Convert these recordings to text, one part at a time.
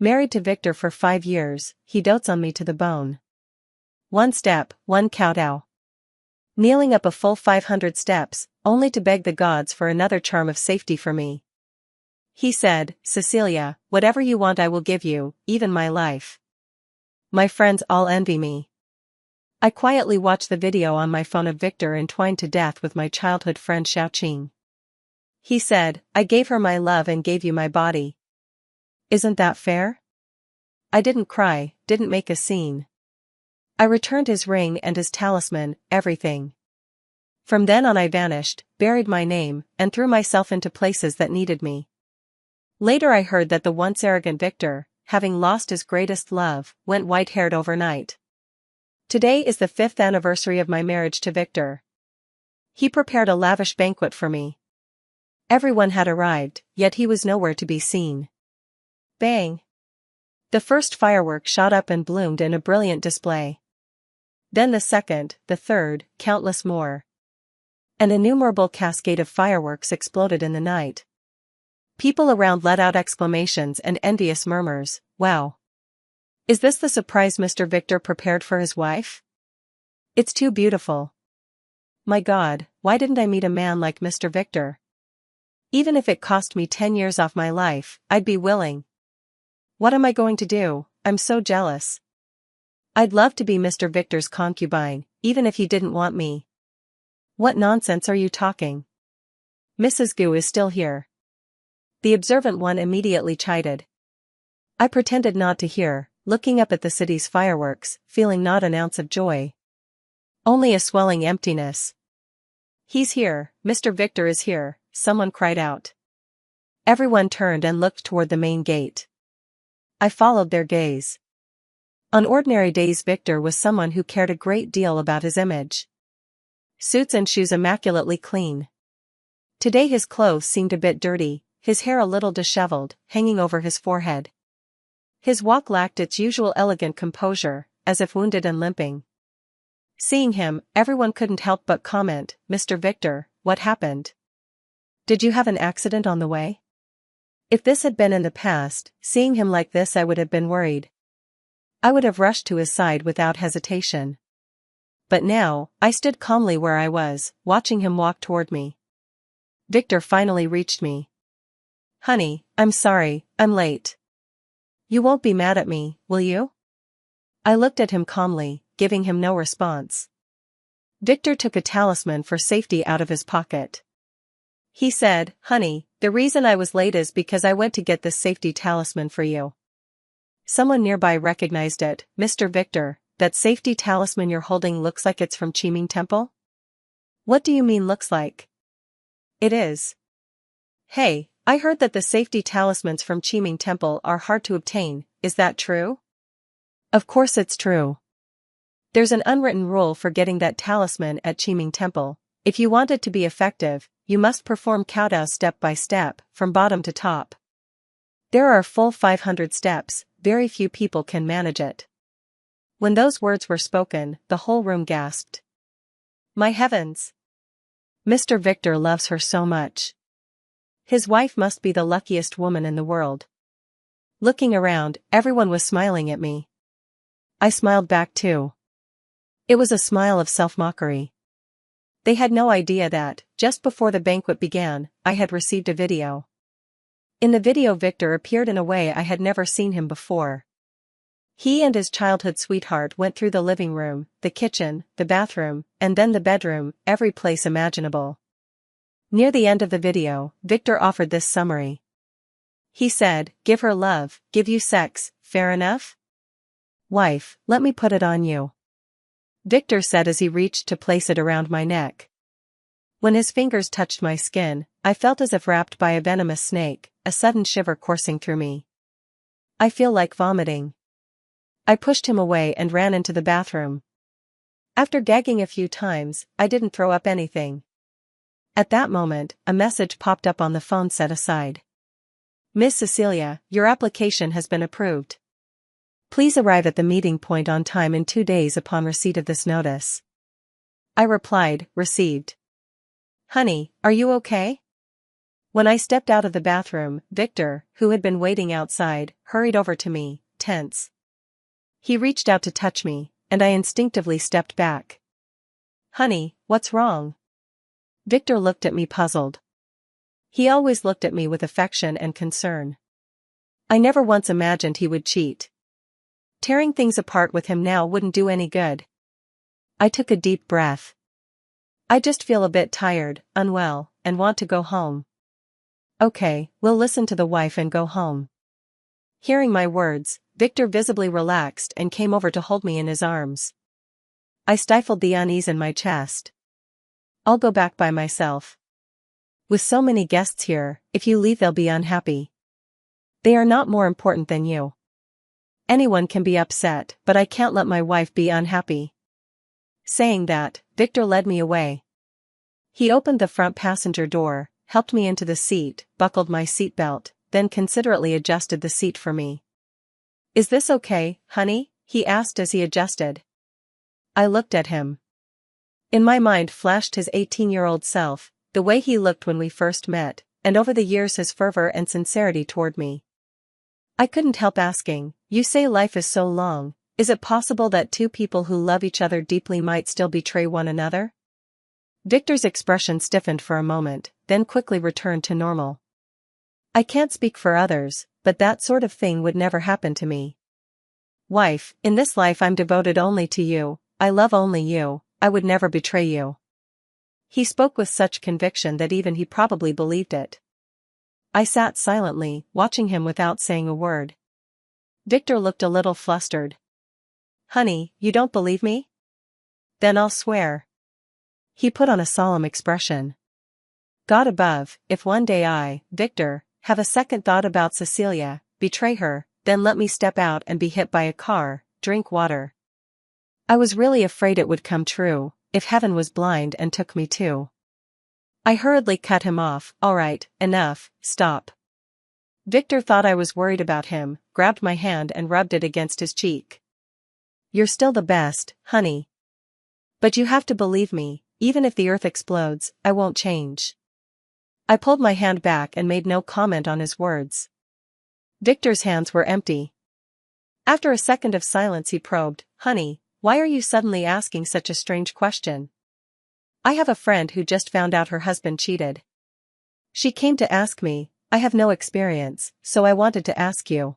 Married to Victor for 5 years, he dotes on me to the bone. 1 step, 1 kowtow. Kneeling up a full 500 steps, only to beg the gods for another charm of safety for me. He said, Cecilia, whatever you want I will give you, even my life. My friends all envy me. I quietly watch the video on my phone of Victor entwined to death with my childhood friend Xiaoqing. He said, I gave her my love and gave you my body. Isn't that fair? I didn't cry, didn't make a scene. I returned his ring and his talisman, everything. From then on I vanished, buried my name, and threw myself into places that needed me. Later I heard that the once arrogant Victor, having lost his greatest love, went white-haired overnight. Today is the 5th anniversary of my marriage to Victor. He prepared a lavish banquet for me. Everyone had arrived, yet he was nowhere to be seen. Bang! The first firework shot up and bloomed in a brilliant display. Then the second, the third, countless more. An innumerable cascade of fireworks exploded in the night. People around let out exclamations and envious murmurs, wow! Is this the surprise Mr. Victor prepared for his wife? It's too beautiful. My God, why didn't I meet a man like Mr. Victor? Even if it cost me 10 years off my life, I'd be willing. What am I going to do? I'm so jealous. I'd love to be Mr. Victor's concubine, even if he didn't want me. What nonsense are you talking? Mrs. Gu is still here. The observant one immediately chided. I pretended not to hear, looking up at the city's fireworks, feeling not an ounce of joy. Only a swelling emptiness. He's here, Mr. Victor is here, someone cried out. Everyone turned and looked toward the main gate. I followed their gaze. On ordinary days Victor was someone who cared a great deal about his image. Suits and shoes immaculately clean. Today his clothes seemed a bit dirty, his hair a little disheveled, hanging over his forehead. His walk lacked its usual elegant composure, as if wounded and limping. Seeing him, everyone couldn't help but comment, Mr. Victor, what happened? Did you have an accident on the way? If this had been in the past, seeing him like this I would have been worried. I would have rushed to his side without hesitation. But now, I stood calmly where I was, watching him walk toward me. Victor finally reached me. Honey, I'm sorry, I'm late. You won't be mad at me, will you? I looked at him calmly, giving him no response. Victor took a talisman for safety out of his pocket. He said, Honey, the reason I was late is because I went to get this safety talisman for you. Someone nearby recognized it, Mr. Victor, that safety talisman you're holding looks like it's from Qiming Temple? What do you mean looks like? It is. Hey, I heard that the safety talismans from Qiming Temple are hard to obtain, is that true? Of course it's true. There's an unwritten rule for getting that talisman at Qiming Temple. If you want it to be effective, you must perform kowtow step by step, from bottom to top. There are full 500 steps, very few people can manage it. When those words were spoken, the whole room gasped. My heavens! Mr. Victor loves her so much. His wife must be the luckiest woman in the world. Looking around, everyone was smiling at me. I smiled back too. It was a smile of self-mockery. They had no idea that, just before the banquet began, I had received a video. In the video Victor appeared in a way I had never seen him before. He and his childhood sweetheart went through the living room, the kitchen, the bathroom, and then the bedroom, every place imaginable. Near the end of the video, Victor offered this summary. He said, give her love, give you sex, fair enough? Wife, let me put it on you. Victor said as he reached to place it around my neck. When his fingers touched my skin, I felt as if wrapped by a venomous snake, a sudden shiver coursing through me. I feel like vomiting. I pushed him away and ran into the bathroom. After gagging a few times, I didn't throw up anything. At that moment, a message popped up on the phone set aside. Miss Cecilia, your application has been approved. Please arrive at the meeting point on time in 2 days upon receipt of this notice. I replied, received. Honey, are you okay? When I stepped out of the bathroom, Victor, who had been waiting outside, hurried over to me, tense. He reached out to touch me, and I instinctively stepped back. "Honey, what's wrong?" Victor looked at me puzzled. He always looked at me with affection and concern. I never once imagined he would cheat. Tearing things apart with him now wouldn't do any good. I took a deep breath. "I just feel a bit tired, unwell, and want to go home." "Okay, we'll listen to the wife and go home." Hearing my words, Victor visibly relaxed and came over to hold me in his arms. I stifled the unease in my chest. "I'll go back by myself. With so many guests here, if you leave they'll be unhappy. They are not more important than you. Anyone can be upset, but I can't let my wife be unhappy." Saying that, Victor led me away. He opened the front passenger door, helped me into the seat, buckled my seatbelt, then considerately adjusted the seat for me. "Is this okay, honey?" he asked as he adjusted. I looked at him. In my mind flashed his 18-year-old self, the way he looked when we first met, and over the years his fervor and sincerity toward me. I couldn't help asking, "You say life is so long, is it possible that two people who love each other deeply might still betray one another?" Victor's expression stiffened for a moment, then quickly returned to normal. "I can't speak for others, but that sort of thing would never happen to me. Wife, in this life I'm devoted only to you, I love only you, I would never betray you." He spoke with such conviction that even he probably believed it. I sat silently, watching him without saying a word. Victor looked a little flustered. "Honey, you don't believe me? Then I'll swear." He put on a solemn expression. "God above, if one day I, Victor, have a second thought about Cecilia, betray her, then let me step out and be hit by a car, drink water." I was really afraid it would come true, if heaven was blind and took me too. I hurriedly cut him off. "All right, enough, stop." Victor thought I was worried about him, grabbed my hand and rubbed it against his cheek. "You're still the best, honey. But you have to believe me, even if the earth explodes, I won't change." I pulled my hand back and made no comment on his words. Victor's hands were empty. After a second of silence he probed, "Honey, why are you suddenly asking such a strange question?" "I have a friend who just found out her husband cheated. She came to ask me, I have no experience, so I wanted to ask you."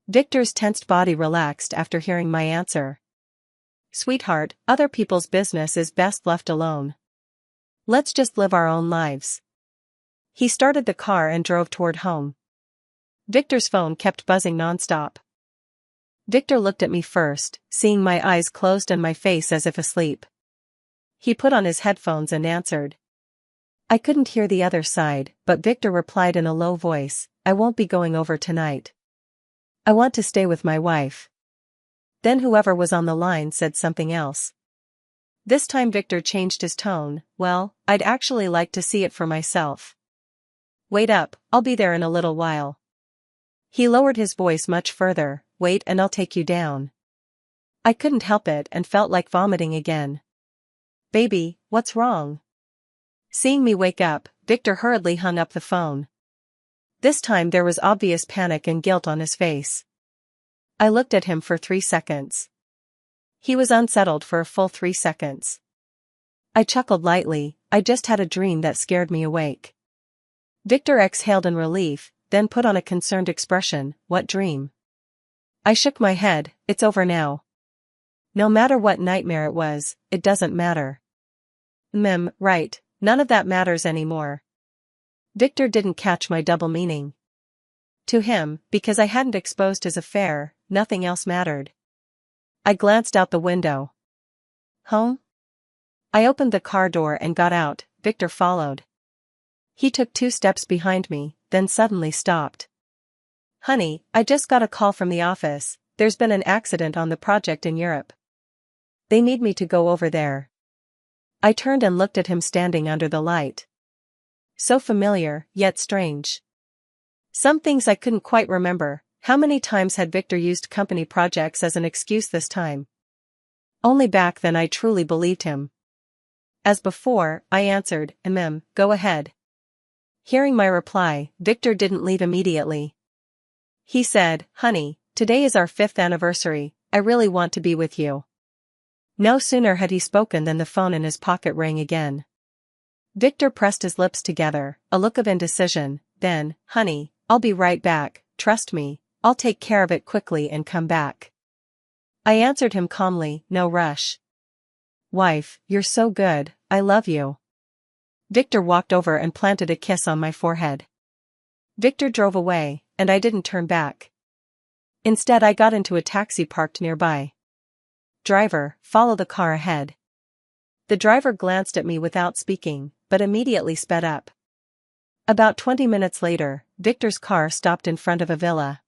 Victor's tensed body relaxed after hearing my answer. "Sweetheart, other people's business is best left alone. Let's just live our own lives." He started the car and drove toward home. Victor's phone kept buzzing nonstop. Victor looked at me first, seeing my eyes closed and my face as if asleep. He put on his headphones and answered. I couldn't hear the other side, but Victor replied in a low voice, "I won't be going over tonight. I want to stay with my wife." Then whoever was on the line said something else. This time Victor changed his tone, "Well, I'd actually like to see it for myself. Wait up, I'll be there in a little while." He lowered his voice much further, "Wait and I'll take you down." I couldn't help it and felt like vomiting again. "Baby, what's wrong?" Seeing me wake up, Victor hurriedly hung up the phone. This time there was obvious panic and guilt on his face. I looked at him for 3 seconds. He was unsettled for a full 3 seconds. I chuckled lightly, I just had a dream that scared me awake. Victor exhaled in relief, then put on a concerned expression, "What dream?" I shook my head, "It's over now. No matter what nightmare it was, it doesn't matter." Right, none of that matters anymore. Victor didn't catch my double meaning. To him, because I hadn't exposed his affair, nothing else mattered. I glanced out the window. Home? I opened the car door and got out, Victor followed. He took 2 steps behind me, then suddenly stopped. "Honey, I just got a call from the office, there's been an accident on the project in Europe. They need me to go over there." I turned and looked at him standing under the light. So familiar, yet strange. Some things I couldn't quite remember. How many times had Victor used company projects as an excuse this time? Only back then I truly believed him. As before, I answered, Go ahead." Hearing my reply, Victor didn't leave immediately. He said, "Honey, today is our 5th anniversary, I really want to be with you." No sooner had he spoken than the phone in his pocket rang again. Victor pressed his lips together, a look of indecision, then, "Honey, I'll be right back, trust me, I'll take care of it quickly and come back." I answered him calmly, "No rush." "Wife, you're so good, I love you." Victor walked over and planted a kiss on my forehead. Victor drove away, and I didn't turn back. Instead, I got into a taxi parked nearby. "Driver, follow the car ahead." The driver glanced at me without speaking, but immediately sped up. About 20 minutes later, Victor's car stopped in front of a villa.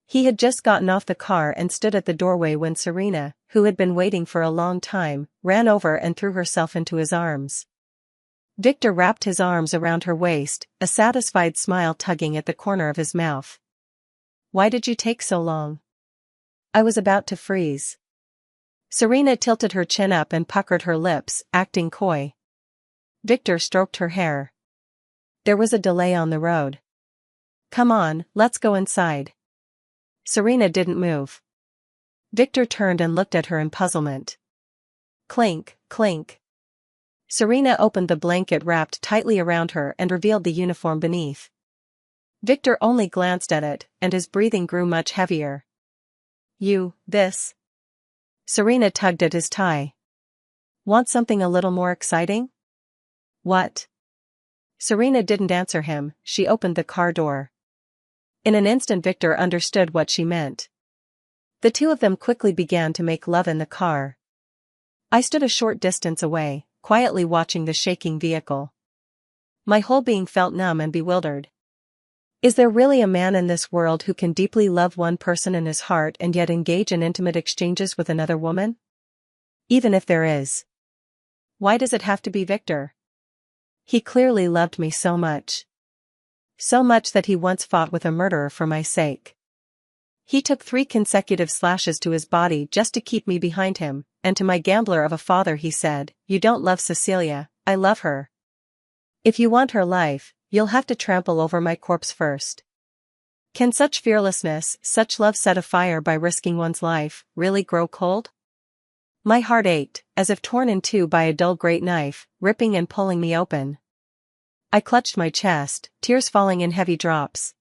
He had just gotten off the car and stood at the doorway when Serena, who had been waiting for a long time, ran over and threw herself into his arms. Victor wrapped his arms around her waist, a satisfied smile tugging at the corner of his mouth. "Why did you take so long?" I was about to freeze. Serena tilted her chin up and puckered her lips, acting coy. Victor stroked her hair. There was a delay on the road. "Come on, let's go inside." Serena didn't move. Victor turned and looked at her in puzzlement. Clink, clink. Serena opened the blanket wrapped tightly around her and revealed the uniform beneath. Victor only glanced at it, and his breathing grew much heavier. This? Serena tugged at his tie. "Want something a little more exciting?" "What?" Serena didn't answer him, she opened the car door. In an instant Victor understood what she meant. The two of them quickly began to make love in the car. I stood a short distance away, quietly watching the shaking vehicle. My whole being felt numb and bewildered. Is there really a man in this world who can deeply love one person in his heart and yet engage in intimate exchanges with another woman? Even if there is, why does it have to be Victor? He clearly loved me so much. So much that he once fought with a murderer for my sake. He took 3 consecutive slashes to his body just to keep me behind him, and to my gambler of a father he said, "You don't love Cecilia, I love her. If you want her life, you'll have to trample over my corpse first." Can such fearlessness, such love set afire by risking one's life, really grow cold? My heart ached, as if torn in two by a dull great knife, ripping and pulling me open. I clutched my chest, tears falling in heavy drops.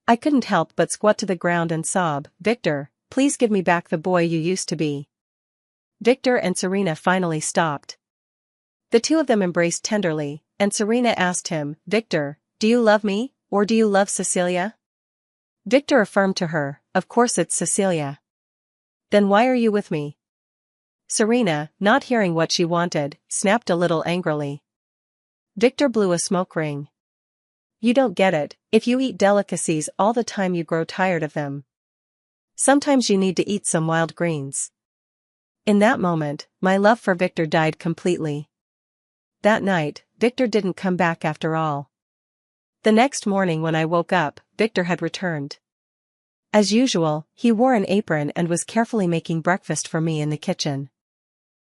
I couldn't help but squat to the ground and sob, "Victor, please give me back the boy you used to be." Victor and Serena finally stopped. The two of them embraced tenderly, and Serena asked him, "Victor, do you love me, or do you love Cecilia?" Victor affirmed to her, "Of course it's Cecilia." "Then why are you with me?" Serena, not hearing what she wanted, snapped a little angrily. Victor blew a smoke ring. "You don't get it, if you eat delicacies all the time you grow tired of them. Sometimes you need to eat some wild greens." In that moment, my love for Victor died completely. That night, Victor didn't come back after all. The next morning when I woke up, Victor had returned. As usual, he wore an apron and was carefully making breakfast for me in the kitchen.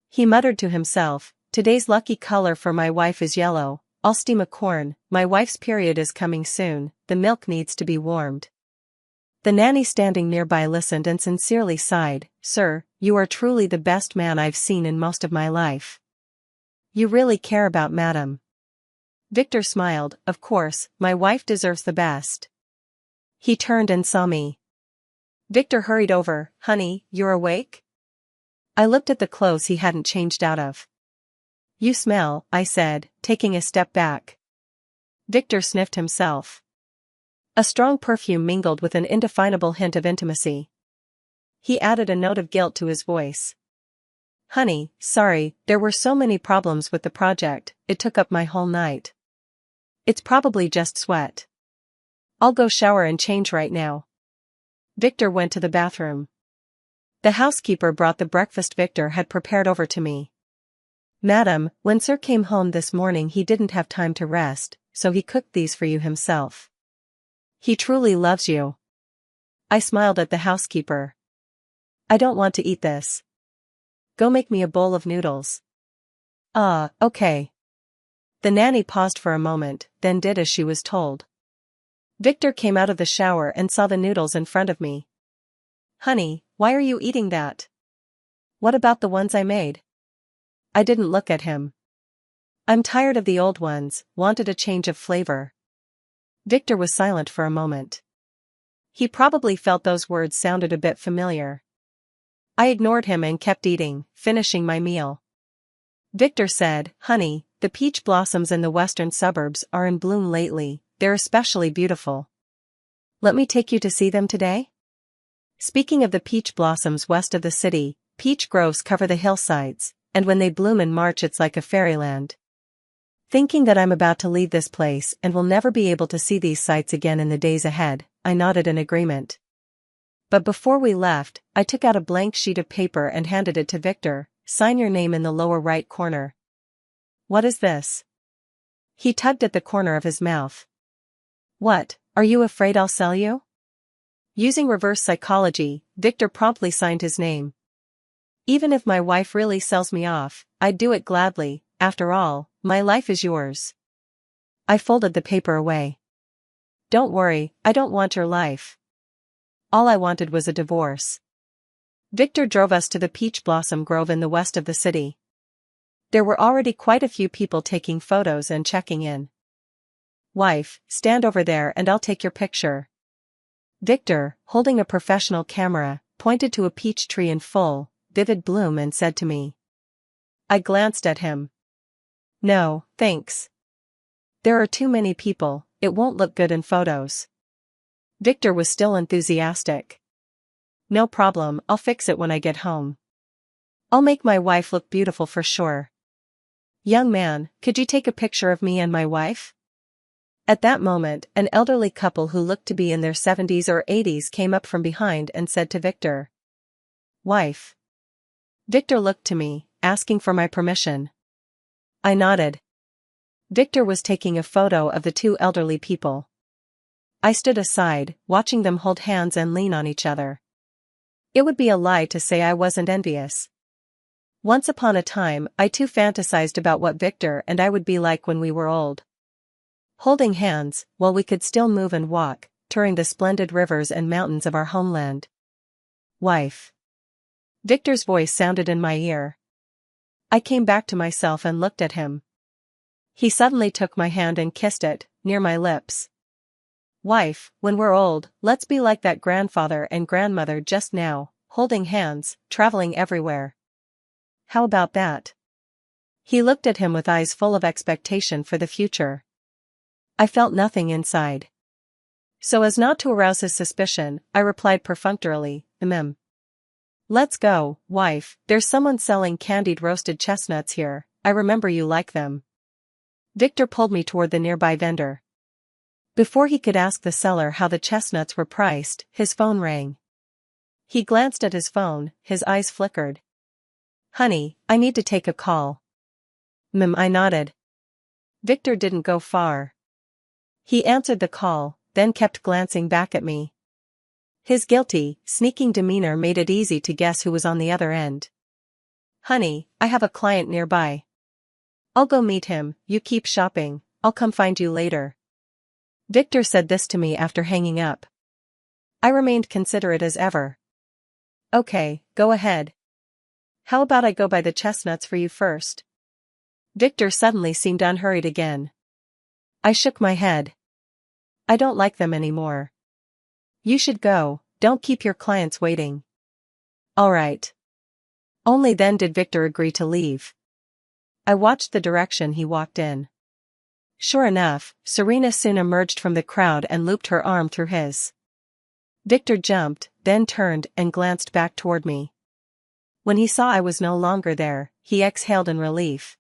He muttered to himself, "Today's lucky color for my wife is yellow, I'll steam a corn, my wife's period is coming soon, the milk needs to be warmed." The nanny standing nearby listened and sincerely sighed, "Sir, you are truly the best man I've seen in most of my life. You really care about Madam." Victor smiled, "Of course, my wife deserves the best." He turned and saw me. Victor hurried over, "Honey, you're awake?" I looked at the clothes he hadn't changed out of. "You smell," I said, taking a step back. Victor sniffed himself. A strong perfume mingled with an indefinable hint of intimacy. He added a note of guilt to his voice. "Honey, sorry, there were so many problems with the project, it took up my whole night. It's probably just sweat. I'll go shower and change right now." Victor went to the bathroom. The housekeeper brought the breakfast Victor had prepared over to me. "Madam, when Sir came home this morning he didn't have time to rest, so he cooked these for you himself. He truly loves you." I smiled at the housekeeper. "I don't want to eat this. Go make me a bowl of noodles." "Ah, okay." The nanny paused for a moment, then did as she was told. Victor came out of the shower and saw the noodles in front of me. "Honey, why are you eating that? What about the ones I made?" I didn't look at him. "I'm tired of the old ones, wanted a change of flavor." Victor was silent for a moment. He probably felt those words sounded a bit familiar. I ignored him and kept eating, finishing my meal. Victor said, "Honey, the peach blossoms in the western suburbs are in bloom lately, they're especially beautiful. Let me take you to see them today?" Speaking of the peach blossoms west of the city, peach groves cover the hillsides, and when they bloom in March it's like a fairyland. Thinking that I'm about to leave this place and will never be able to see these sights again in the days ahead, I nodded in agreement. But before we left, I took out a blank sheet of paper and handed it to Victor. "Sign your name in the lower right corner." "What is this?" He tugged at the corner of his mouth. "What, are you afraid I'll sell you?" Using reverse psychology, Victor promptly signed his name. "Even if my wife really sells me off, I'd do it gladly, after all, my life is yours." I folded the paper away. "Don't worry, I don't want your life. All I wanted was a divorce." Victor drove us to the peach blossom grove in the west of the city. There were already quite a few people taking photos and checking in. "Wife, stand over there and I'll take your picture." Victor, holding a professional camera, pointed to a peach tree in full, vivid bloom and said to me. I glanced at him. "No, thanks. There are too many people, it won't look good in photos." Victor was still enthusiastic. "No problem, I'll fix it when I get home. I'll make my wife look beautiful for sure. Young man, could you take a picture of me and my wife?" At that moment, an elderly couple who looked to be in their 70s or 80s came up from behind and said to Victor. "Wife." Victor looked to me, asking for my permission. I nodded. Victor was taking a photo of the two elderly people. I stood aside, watching them hold hands and lean on each other. It would be a lie to say I wasn't envious. Once upon a time, I too fantasized about what Victor and I would be like when we were old. Holding hands, while we could still move and walk, touring the splendid rivers and mountains of our homeland. "Wife." Victor's voice sounded in my ear. I came back to myself and looked at him. He suddenly took my hand and kissed it, near my lips. "Wife, when we're old, let's be like that grandfather and grandmother just now, holding hands, traveling everywhere. How about that?" He looked at him with eyes full of expectation for the future. I felt nothing inside. So as not to arouse his suspicion, I replied perfunctorily, "Let's go, wife, there's someone selling candied roasted chestnuts here, I remember you like them." Victor pulled me toward the nearby vendor. Before he could ask the seller how the chestnuts were priced, his phone rang. He glanced at his phone, his eyes flickered. "Honey, I need to take a call." I nodded. Victor didn't go far. He answered the call, then kept glancing back at me. His guilty, sneaking demeanor made it easy to guess who was on the other end. "Honey, I have a client nearby. I'll go meet him, you keep shopping, I'll come find you later." Victor said this to me after hanging up. I remained considerate as ever. "Okay, go ahead. How about I go buy the chestnuts for you first?" Victor suddenly seemed unhurried again. I shook my head. "I don't like them anymore. You should go, don't keep your clients waiting." "All right." Only then did Victor agree to leave. I watched the direction he walked in. Sure enough, Serena soon emerged from the crowd and looped her arm through his. Victor jumped, then turned and glanced back toward me. When he saw I was no longer there, he exhaled in relief.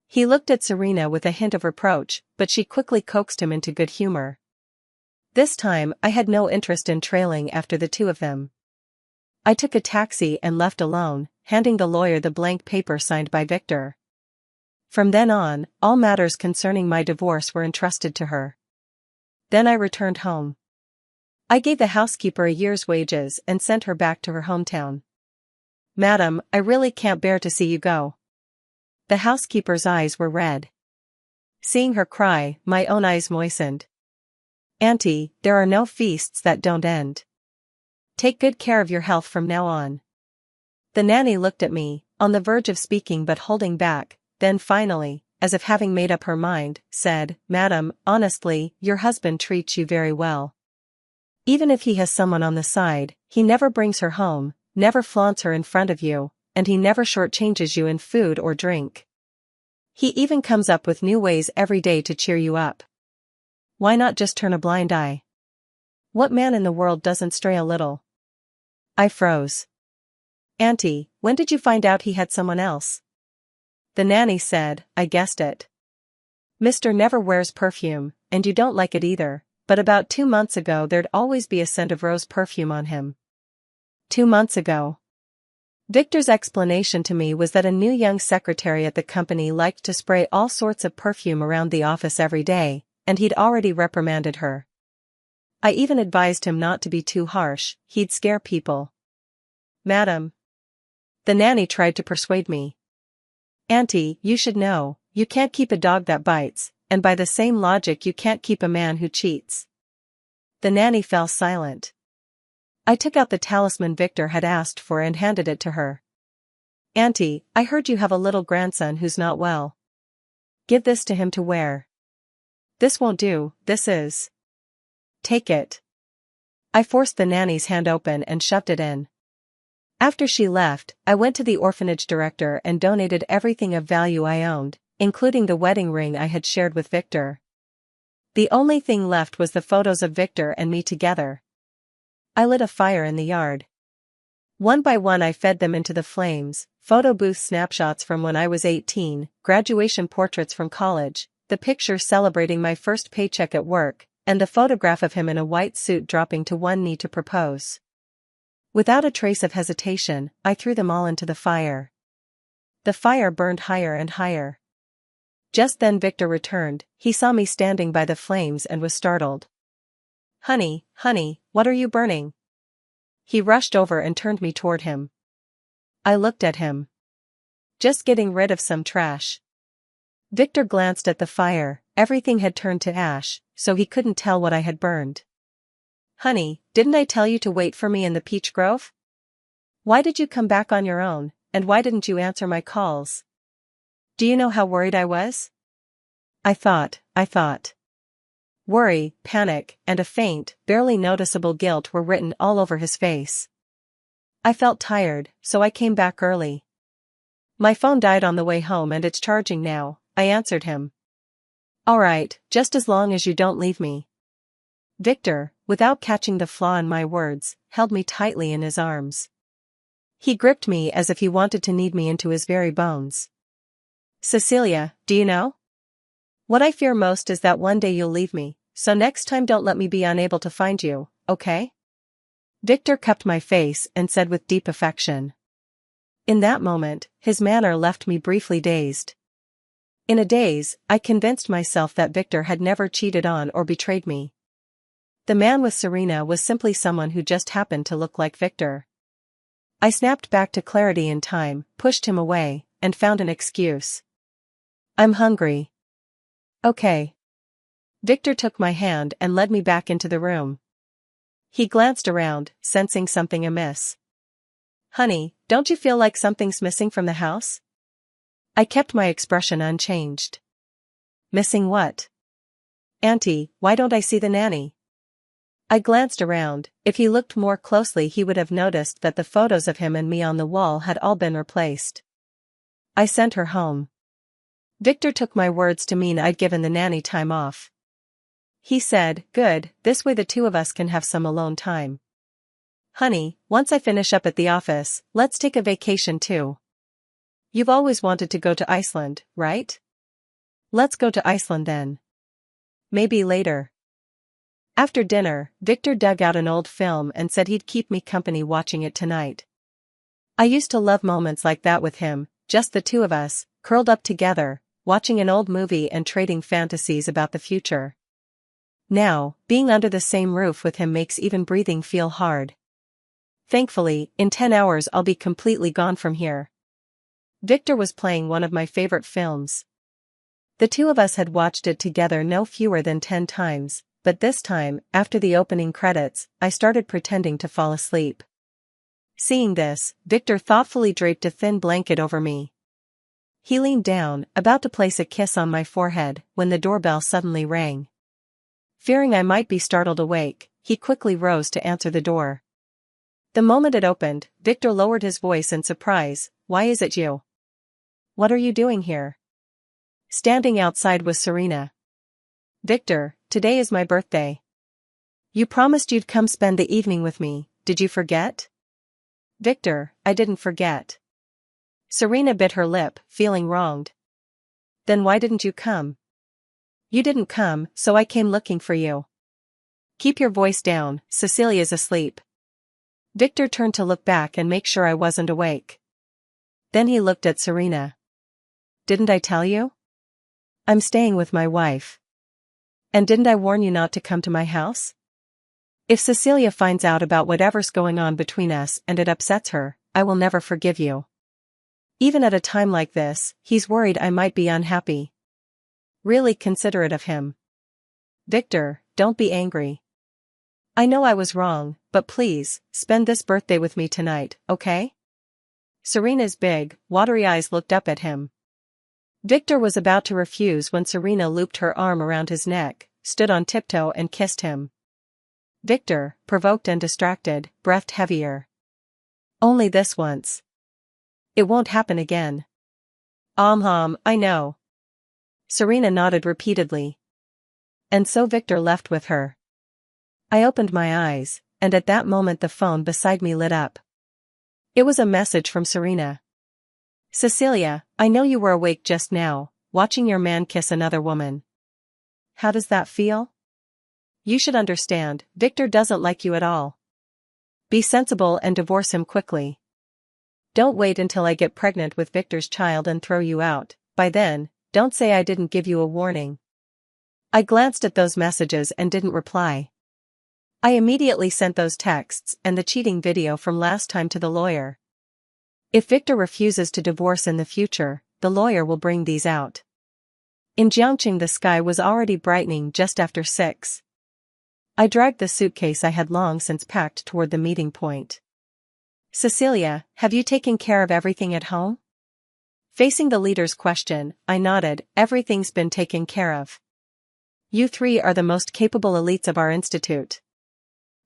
He looked at Serena with a hint of reproach, but she quickly coaxed him into good humor. This time, I had no interest in trailing after the two of them. I took a taxi and left alone, handing the lawyer the blank paper signed by Victor. From then on, all matters concerning my divorce were entrusted to her. Then I returned home. I gave the housekeeper a year's wages and sent her back to her hometown. "Madam, I really can't bear to see you go." The housekeeper's eyes were red. Seeing her cry, my own eyes moistened. Auntie, there are no feasts that don't end. Take good care of your health from now on. The nanny looked at me, on the verge of speaking but holding back, then finally, as if having made up her mind, said, Madam, honestly, your husband treats you very well. Even if he has someone on the side, he never brings her home, never flaunts her in front of you, and he never shortchanges you in food or drink. He even comes up with new ways every day to cheer you up. Why not just turn a blind eye? What man in the world doesn't stray a little? I froze. Auntie, when did you find out he had someone else? The nanny said, I guessed it. Mr. never wears perfume, and you don't like it either, but about 2 months ago there'd always be a scent of rose perfume on him. 2 months ago. Victor's explanation to me was that a new young secretary at the company liked to spray all sorts of perfume around the office every day, and he'd already reprimanded her. I even advised him not to be too harsh, he'd scare people. Madam. The nanny tried to persuade me. Auntie, you should know, you can't keep a dog that bites, and by the same logic you can't keep a man who cheats. The nanny fell silent. I took out the talisman Victor had asked for and handed it to her. Auntie, I heard you have a little grandson who's not well. Give this to him to wear. This won't do, this is. Take it. I forced the nanny's hand open and shoved it in. After she left, I went to the orphanage director and donated everything of value I owned, including the wedding ring I had shared with Victor. The only thing left was the photos of Victor and me together. I lit a fire in the yard. One by one I fed them into the flames, photo booth snapshots from when I was 18, graduation portraits from college, the picture celebrating my first paycheck at work, and the photograph of him in a white suit dropping to one knee to propose. Without a trace of hesitation, I threw them all into the fire. The fire burned higher and higher. Just then Victor returned, he saw me standing by the flames and was startled. Honey, what are you burning? He rushed over and turned me toward him. I looked at him. Just getting rid of some trash. Victor glanced at the fire, everything had turned to ash, so he couldn't tell what I had burned. Honey, didn't I tell you to wait for me in the peach grove? Why did you come back on your own, and why didn't you answer my calls? Do you know how worried I was? I thought. Worry, panic, and a faint, barely noticeable guilt were written all over his face. I felt tired, so I came back early. My phone died on the way home and it's charging now, I answered him. All right, just as long as you don't leave me. Victor, without catching the flaw in my words, held me tightly in his arms. He gripped me as if he wanted to knead me into his very bones. Cecilia, do you know? What I fear most is that one day you'll leave me, so next time don't let me be unable to find you, okay? Victor cupped my face and said with deep affection. In that moment, his manner left me briefly dazed. In a daze, I convinced myself that Victor had never cheated on or betrayed me. The man with Serena was simply someone who just happened to look like Victor. I snapped back to clarity in time, pushed him away, and found an excuse. I'm hungry. Okay. Victor took my hand and led me back into the room. He glanced around, sensing something amiss. Honey, don't you feel like something's missing from the house? I kept my expression unchanged. Missing what? Auntie, why don't I see the nanny? I glanced around. If he looked more closely he would have noticed that the photos of him and me on the wall had all been replaced. I sent her home. Victor took my words to mean I'd given the nanny time off. He said, good, this way the two of us can have some alone time. Honey, once I finish up at the office, let's take a vacation too. You've always wanted to go to Iceland, right? Let's go to Iceland then. Maybe later. After dinner, Victor dug out an old film and said he'd keep me company watching it tonight. I used to love moments like that with him, just the two of us, curled up together, watching an old movie and trading fantasies about the future. Now, being under the same roof with him makes even breathing feel hard. Thankfully, in 10 hours I'll be completely gone from here. Victor was playing one of my favorite films. The two of us had watched it together no fewer than 10 times, but this time, after the opening credits, I started pretending to fall asleep. Seeing this, Victor thoughtfully draped a thin blanket over me. He leaned down, about to place a kiss on my forehead, when the doorbell suddenly rang. Fearing I might be startled awake, he quickly rose to answer the door. The moment it opened, Victor lowered his voice in surprise. "Why is it you? What are you doing here?" Standing outside was Serena. "Victor, today is my birthday. You promised you'd come spend the evening with me, did you forget?" "Victor, I didn't forget." Serena bit her lip, feeling wronged. "Then why didn't you come?" "You didn't come, so I came looking for you." "Keep your voice down, Cecilia's asleep." Victor turned to look back and make sure I wasn't awake. Then he looked at Serena. "Didn't I tell you? I'm staying with my wife. And didn't I warn you not to come to my house? If Cecilia finds out about whatever's going on between us and it upsets her, I will never forgive you." Even at a time like this, he's worried I might be unhappy. Really considerate of him. "Victor, don't be angry. I know I was wrong, but please, spend this birthday with me tonight, okay?" Serena's big, watery eyes looked up at him. Victor was about to refuse when Serena looped her arm around his neck, stood on tiptoe and kissed him. Victor, provoked and distracted, breathed heavier. "Only this once. It won't happen again." I know." Serena nodded repeatedly. And so Victor left with her. I opened my eyes, and at that moment the phone beside me lit up. It was a message from Serena. "Cecilia, I know you were awake just now, watching your man kiss another woman. How does that feel? You should understand, Victor doesn't like you at all. Be sensible and divorce him quickly. Don't wait until I get pregnant with Victor's child and throw you out. By then, don't say I didn't give you a warning." I glanced at those messages and didn't reply. I immediately sent those texts and the cheating video from last time to the lawyer. If Victor refuses to divorce in the future, the lawyer will bring these out. In Jiangqing the sky was already brightening just after 6. I dragged the suitcase I had long since packed toward the meeting point. "Cecilia, have you taken care of everything at home?" Facing the leader's question, I nodded. "Everything's been taken care of. You three are the most capable elites of our institute.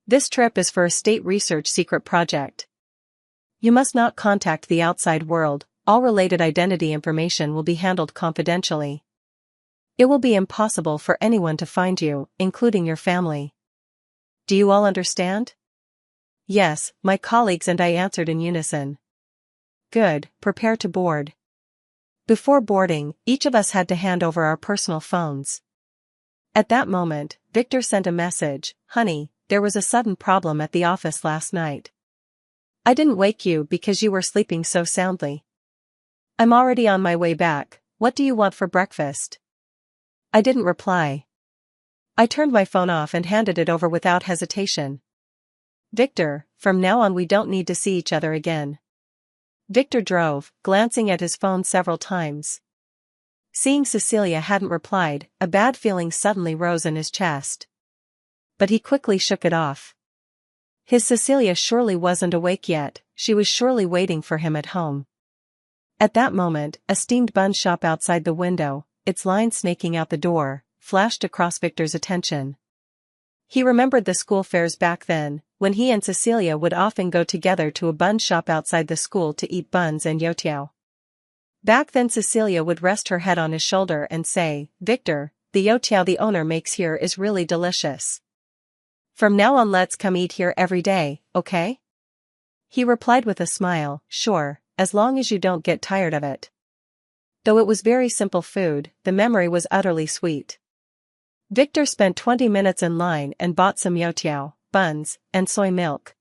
This trip is for a state research secret project. You must not contact the outside world, all related identity information will be handled confidentially. It will be impossible for anyone to find you, including your family. Do you all understand?" Yes, my colleagues and I answered in unison. Good, prepare to board. Before boarding, each of us had to hand over our personal phones. At that moment, Victor sent a message. "Honey, there was a sudden problem at the office last night. I didn't wake you because you were sleeping so soundly. I'm already on my way back. What do you want for breakfast?" I didn't reply. I turned my phone off and handed it over without hesitation. "Victor, from now on we don't need to see each other again." Victor drove, glancing at his phone several times. Seeing Cecilia hadn't replied, a bad feeling suddenly rose in his chest. But he quickly shook it off. His Cecilia surely wasn't awake yet, she was surely waiting for him at home. At that moment, a steamed bun shop outside the window, its line snaking out the door, flashed across Victor's attention. He remembered the school fairs back then, when he and Cecilia would often go together to a bun shop outside the school to eat buns and youtiao. Back then Cecilia would rest her head on his shoulder and say, "Victor, the youtiao the owner makes here is really delicious. From now on let's come eat here every day, okay?" He replied with a smile, "Sure, as long as you don't get tired of it." Though it was very simple food, the memory was utterly sweet. Victor spent 20 minutes in line and bought some youtiao, buns, and soy milk.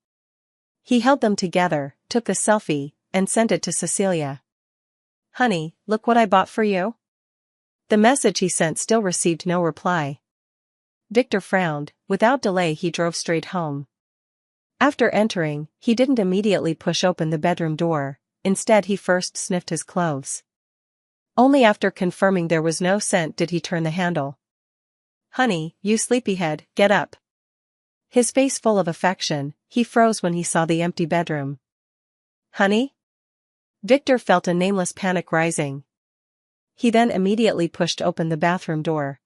He held them together, took a selfie, and sent it to Cecilia. "Honey, look what I bought for you." The message he sent still received no reply. Victor frowned. Without delay he drove straight home. After entering, he didn't immediately push open the bedroom door, instead he first sniffed his clothes. Only after confirming there was no scent did he turn the handle. "Honey, you sleepyhead, get up." His face full of affection, he froze when he saw the empty bedroom. "Honey?" Victor felt a nameless panic rising. He then immediately pushed open the bathroom door.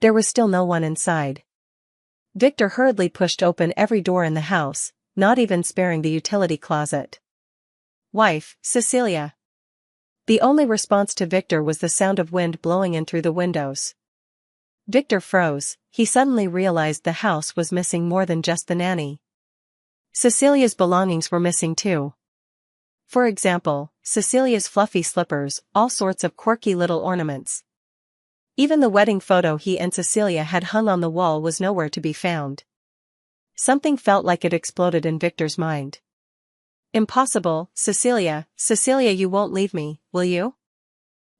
There was still no one inside. Victor hurriedly pushed open every door in the house, not even sparing the utility closet. "Wife, Cecilia." The only response to Victor was the sound of wind blowing in through the windows. Victor froze. He suddenly realized the house was missing more than just the nanny. Cecilia's belongings were missing too. For example, Cecilia's fluffy slippers, all sorts of quirky little ornaments. Even the wedding photo he and Cecilia had hung on the wall was nowhere to be found. Something felt like it exploded in Victor's mind. "Impossible, Cecilia, Cecilia, you won't leave me, will you?"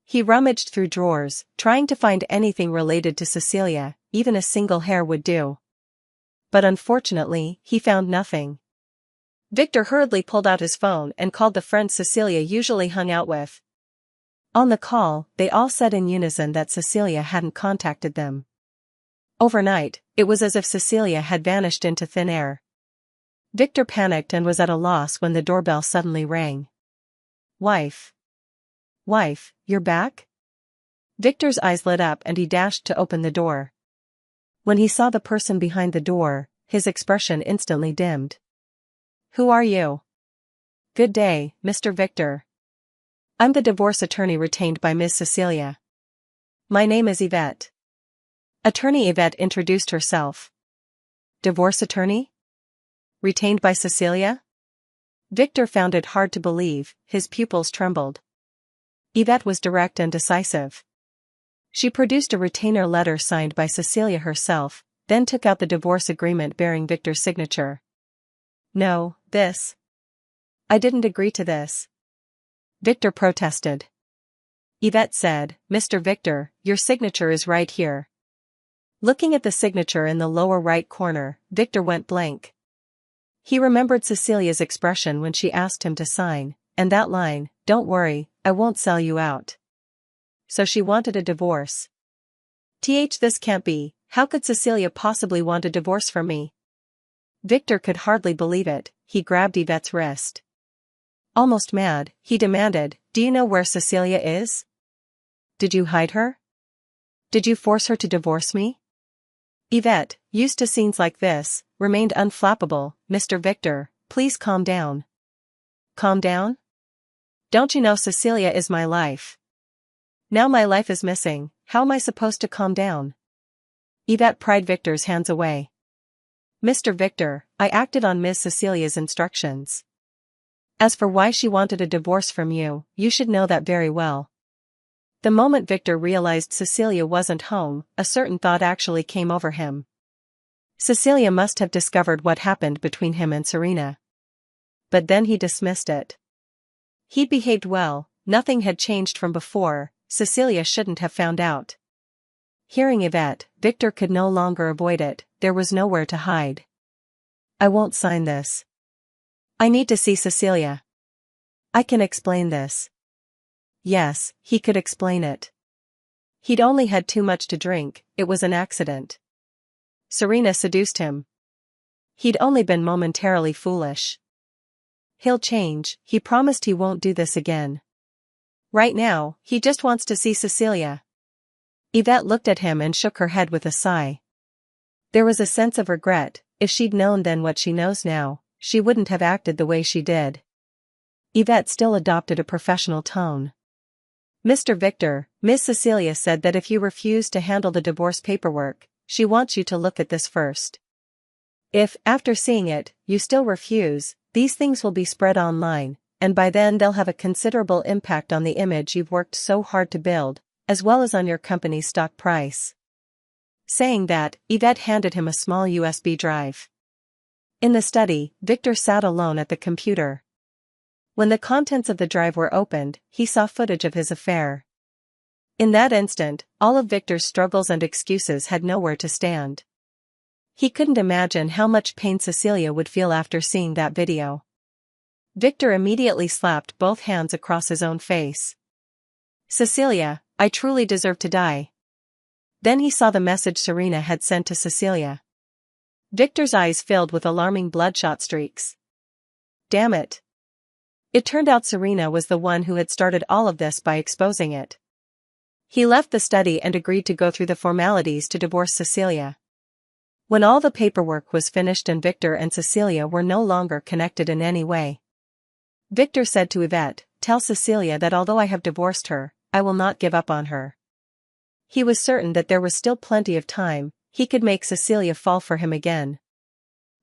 He rummaged through drawers, trying to find anything related to Cecilia, even a single hair would do. But unfortunately, he found nothing. Victor hurriedly pulled out his phone and called the friend Cecilia usually hung out with. On the call, they all said in unison that Cecilia hadn't contacted them. Overnight, it was as if Cecilia had vanished into thin air. Victor panicked and was at a loss when the doorbell suddenly rang. "Wife. Wife, you're back?" Victor's eyes lit up and he dashed to open the door. When he saw the person behind the door, his expression instantly dimmed. "Who are you?" "Good day, Mr. Victor. I'm the divorce attorney retained by Ms. Cecilia. My name is Yvette." Attorney Yvette introduced herself. "Divorce attorney? Retained by Cecilia?" Victor found it hard to believe, his pupils trembled. Yvette was direct and decisive. She produced a retainer letter signed by Cecilia herself, then took out the divorce agreement bearing Victor's signature. "No, I didn't agree to this." Victor protested. Yvette said, "Mr. Victor, your signature is right here." Looking at the signature in the lower right corner, Victor went blank. He remembered Cecilia's expression when she asked him to sign, and that line, "Don't worry, I won't sell you out." So she wanted a divorce. This can't be, how could Cecilia possibly want a divorce from me? Victor could hardly believe it. He grabbed Yvette's wrist. Almost mad, he demanded, "Do you know where Cecilia is? Did you hide her? Did you force her to divorce me?" Yvette, used to scenes like this, remained unflappable. "Mr. Victor, please calm down." "Calm down? Don't you know Cecilia is my life? Now my life is missing, how am I supposed to calm down?" Yvette pried Victor's hands away. "Mr. Victor, I acted on Ms. Cecilia's instructions. As for why she wanted a divorce from you, you should know that very well." The moment Victor realized Cecilia wasn't home, a certain thought actually came over him. Cecilia must have discovered what happened between him and Serena. But then he dismissed it. He'd behaved well, nothing had changed from before, Cecilia shouldn't have found out. Hearing Yvette, Victor could no longer avoid it, there was nowhere to hide. "I won't sign this. I need to see Cecilia. I can explain this." Yes, he could explain it. He'd only had too much to drink, it was an accident. Serena seduced him. He'd only been momentarily foolish. He'll change, he promised he won't do this again. Right now, he just wants to see Cecilia. Yvette looked at him and shook her head with a sigh. There was a sense of regret. If she'd known then what she knows now, she wouldn't have acted the way she did. Yvette still adopted a professional tone. "Mr. Victor, Miss Cecilia said that if you refuse to handle the divorce paperwork, she wants you to look at this first. If, after seeing it, you still refuse, these things will be spread online, and by then they'll have a considerable impact on the image you've worked so hard to build, as well as on your company's stock price." Saying that, Yvette handed him a small USB drive. In the study, Victor sat alone at the computer. When the contents of the drive were opened, he saw footage of his affair. In that instant, all of Victor's struggles and excuses had nowhere to stand. He couldn't imagine how much pain Cecilia would feel after seeing that video. Victor immediately slapped both hands across his own face. Cecilia, I truly deserve to die. Then he saw the message Serena had sent to Cecilia. Victor's eyes filled with alarming bloodshot streaks. Damn it. It turned out Serena was the one who had started all of this by exposing it. He left the study and agreed to go through the formalities to divorce Cecilia. When all the paperwork was finished and Victor and Cecilia were no longer connected in any way, Victor said to Yvette, "Tell Cecilia that although I have divorced her, I will not give up on her." He was certain that there was still plenty of time, he could make Cecilia fall for him again.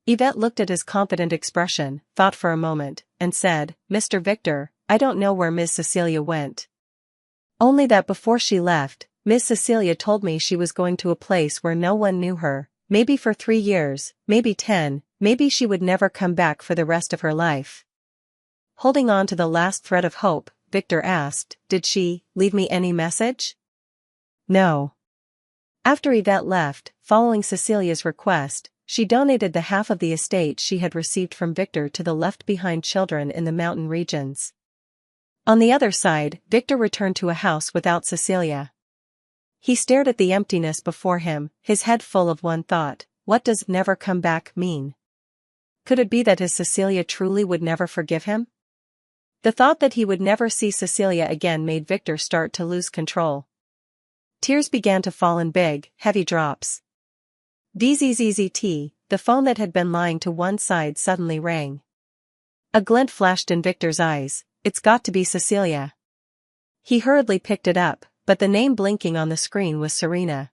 Yvette looked at his confident expression, thought for a moment, and said, "Mr. Victor, I don't know where Miss Cecilia went. Only that before she left, Miss Cecilia told me she was going to a place where no one knew her, maybe for 3 years, maybe 10, maybe she would never come back for the rest of her life." Holding on to the last thread of hope, Victor asked, "Did she leave me any message?" "No." After Yvette left, following Cecilia's request, she donated the half of the estate she had received from Victor to the left-behind children in the mountain regions. On the other side, Victor returned to a house without Cecilia. He stared at the emptiness before him, his head full of one thought: what does "never come back" mean? Could it be that his Cecilia truly would never forgive him? The thought that he would never see Cecilia again made Victor start to lose control. Tears began to fall in big, heavy drops. Bzzzt, the phone that had been lying to one side suddenly rang. A glint flashed in Victor's eyes. It's got to be Cecilia. He hurriedly picked it up, but the name blinking on the screen was Serena.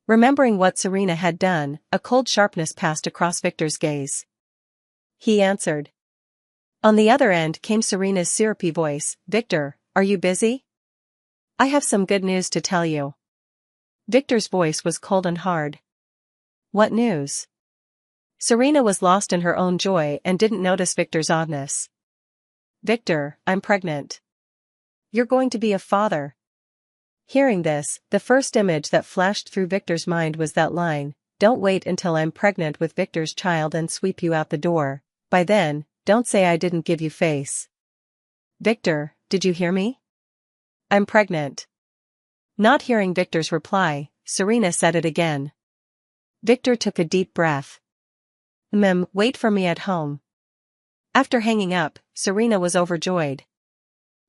Remembering what Serena had done, a cold sharpness passed across Victor's gaze. He answered. On the other end came Serena's syrupy voice, "Victor, are you busy? I have some good news to tell you." Victor's voice was cold and hard. "What news?" Serena was lost in her own joy and didn't notice Victor's oddness. "Victor, I'm pregnant. You're going to be a father." Hearing this, the first image that flashed through Victor's mind was that line, "Don't wait until I'm pregnant with Victor's child and sweep you out the door. By then, don't say I didn't give you face." "Victor, did you hear me? I'm pregnant." Not hearing Victor's reply, Serena said it again. Victor took a deep breath. Wait for me at home." After hanging up, Serena was overjoyed.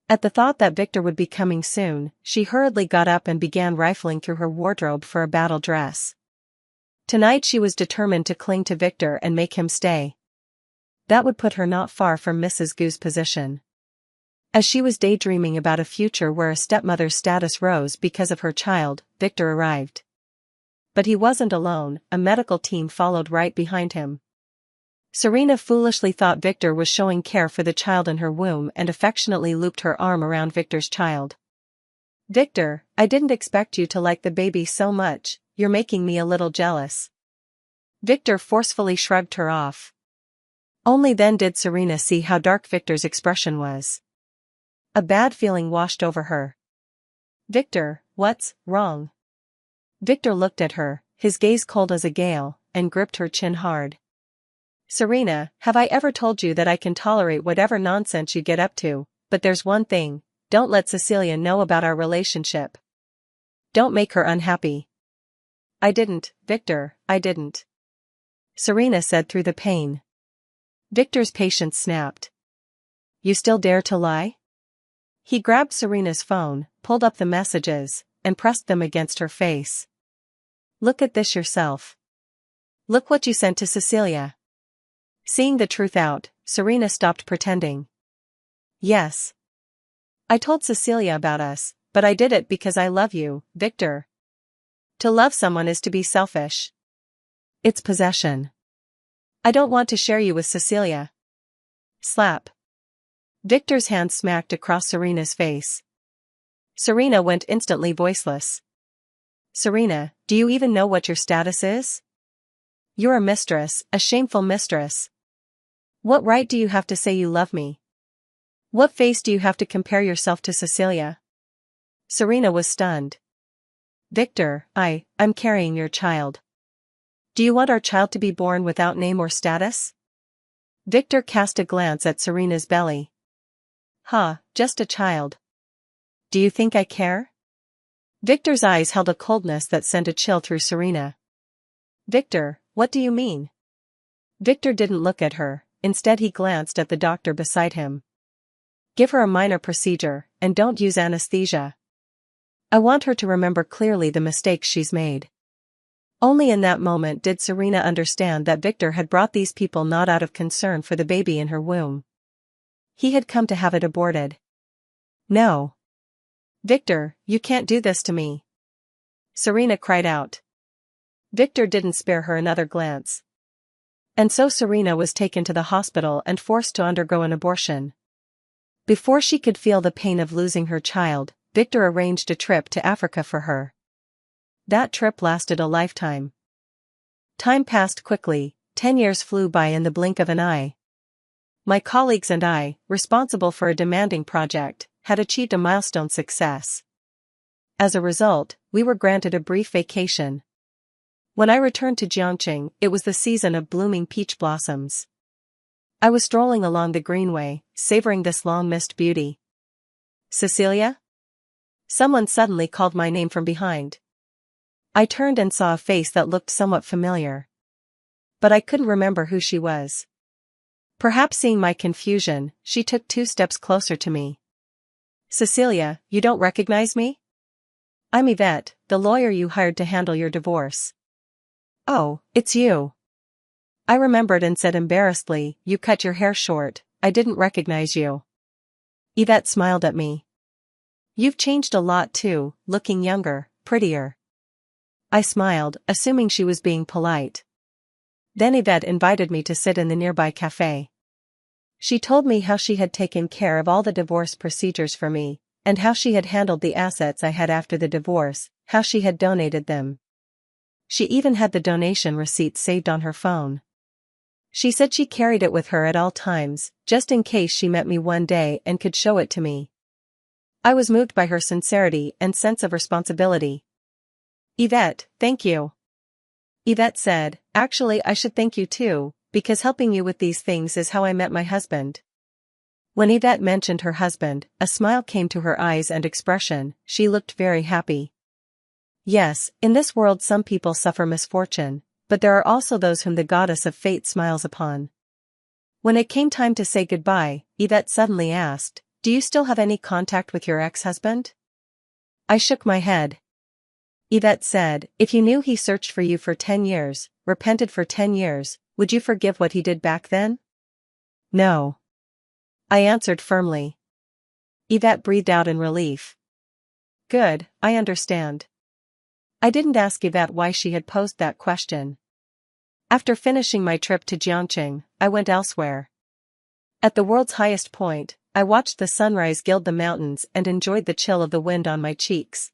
At the thought that Victor would be coming soon, she hurriedly got up and began rifling through her wardrobe for a battle dress. Tonight she was determined to cling to Victor and make him stay. That would put her not far from Mrs. Gu's position. As she was daydreaming about a future where a stepmother's status rose because of her child, Victor arrived. But he wasn't alone, a medical team followed right behind him. Serena foolishly thought Victor was showing care for the child in her womb and affectionately looped her arm around Victor's child. "Victor, I didn't expect you to like the baby so much, you're making me a little jealous." Victor forcefully shrugged her off. Only then did Serena see how dark Victor's expression was. A bad feeling washed over her. "Victor, what's wrong?" Victor looked at her, his gaze cold as a gale, and gripped her chin hard. "Serena, have I ever told you that I can tolerate whatever nonsense you get up to, but there's one thing, don't let Cecilia know about our relationship. Don't make her unhappy." "I didn't, Victor, I didn't," Serena said through the pain. Victor's patience snapped. "You still dare to lie?" He grabbed Serena's phone, pulled up the messages, and pressed them against her face. "Look at this yourself. Look what you sent to Cecilia." Seeing the truth out, Serena stopped pretending. "Yes. I told Cecilia about us, but I did it because I love you, Victor. To love someone is to be selfish. It's possession. I don't want to share you with Cecilia." Slap. Victor's hand smacked across Serena's face. Serena went instantly voiceless. "Serena, do you even know what your status is? You're a mistress, a shameful mistress. What right do you have to say you love me? What face do you have to compare yourself to Cecilia?" Serena was stunned. "Victor, I'm carrying your child. Do you want our child to be born without name or status?" Victor cast a glance at Serena's belly. "Huh, just a child. Do you think I care? Victor's eyes held a coldness that sent a chill through Serena. Victor, what do you mean? Victor didn't look at her, instead he glanced at the doctor beside him. Give her a minor procedure, and don't use anesthesia. I want her to remember clearly the mistakes she's made. Only in that moment did Serena understand that Victor had brought these people not out of concern for the baby in her womb. He had come to have it aborted. No. Victor, you can't do this to me. Serena cried out. Victor didn't spare her another glance. And so Serena was taken to the hospital and forced to undergo an abortion. Before she could feel the pain of losing her child, Victor arranged a trip to Africa for her. That trip lasted a lifetime. Time passed quickly, 10 years flew by in the blink of an eye. My colleagues and I, responsible for a demanding project, had achieved a milestone success. As a result, we were granted a brief vacation. When I returned to Jiangqing, it was the season of blooming peach blossoms. I was strolling along the greenway, savoring this long-missed beauty. Cecilia? Someone suddenly called my name from behind. I turned and saw a face that looked somewhat familiar. But I couldn't remember who she was. Perhaps seeing my confusion, she took 2 steps closer to me. Cecilia, you don't recognize me? I'm Yvette, the lawyer you hired to handle your divorce. Oh, it's you. I remembered and said embarrassedly, you cut your hair short, I didn't recognize you. Yvette smiled at me. You've changed a lot too, looking younger, prettier. I smiled, assuming she was being polite. Then Yvette invited me to sit in the nearby cafe. She told me how she had taken care of all the divorce procedures for me, and how she had handled the assets I had after the divorce, how she had donated them. She even had the donation receipt saved on her phone. She said she carried it with her at all times, just in case she met me one day and could show it to me. I was moved by her sincerity and sense of responsibility. Yvette, thank you. Yvette said, actually I should thank you too, because helping you with these things is how I met my husband. When Yvette mentioned her husband, a smile came to her eyes and expression, she looked very happy. Yes, in this world some people suffer misfortune, but there are also those whom the goddess of fate smiles upon. When it came time to say goodbye, Yvette suddenly asked, do you still have any contact with your ex-husband? I shook my head. Yvette said, if you knew he searched for you for 10 years, repented for 10 years, would you forgive what he did back then? No. I answered firmly. Yvette breathed out in relief. Good, I understand. I didn't ask Yvette why she had posed that question. After finishing my trip to Jiangqing, I went elsewhere. At the world's highest point, I watched the sunrise gild the mountains and enjoyed the chill of the wind on my cheeks.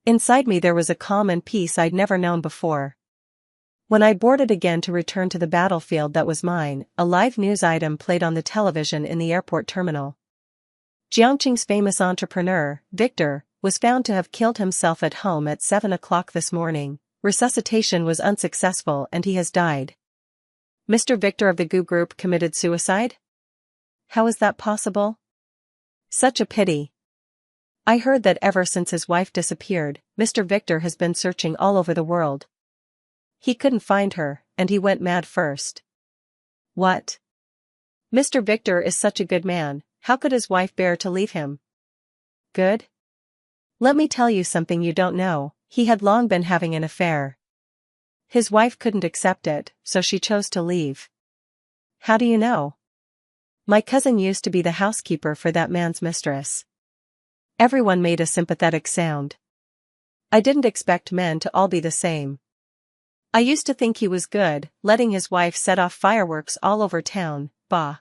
Inside me there was a calm and peace I'd never known before. When I boarded again to return to the battlefield that was mine, a live news item played on the television in the airport terminal. Jiangqing's famous entrepreneur, Victor, was found to have killed himself at home at 7 o'clock this morning. Resuscitation was unsuccessful and he has died. Mr. Victor of the Gu Group committed suicide? How is that possible? Such a pity. I heard that ever since his wife disappeared, Mr. Victor has been searching all over the world. He couldn't find her, and he went mad first. What? Mr. Victor is such a good man, how could his wife bear to leave him? Good? Let me tell you something you don't know, he had long been having an affair. His wife couldn't accept it, so she chose to leave. How do you know? My cousin used to be the housekeeper for that man's mistress. Everyone made a sympathetic sound. I didn't expect men to all be the same. I used to think he was good, letting his wife set off fireworks all over town, bah.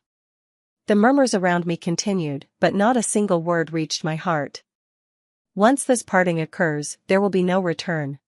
The murmurs around me continued, but not a single word reached my heart. Once this parting occurs, there will be no return.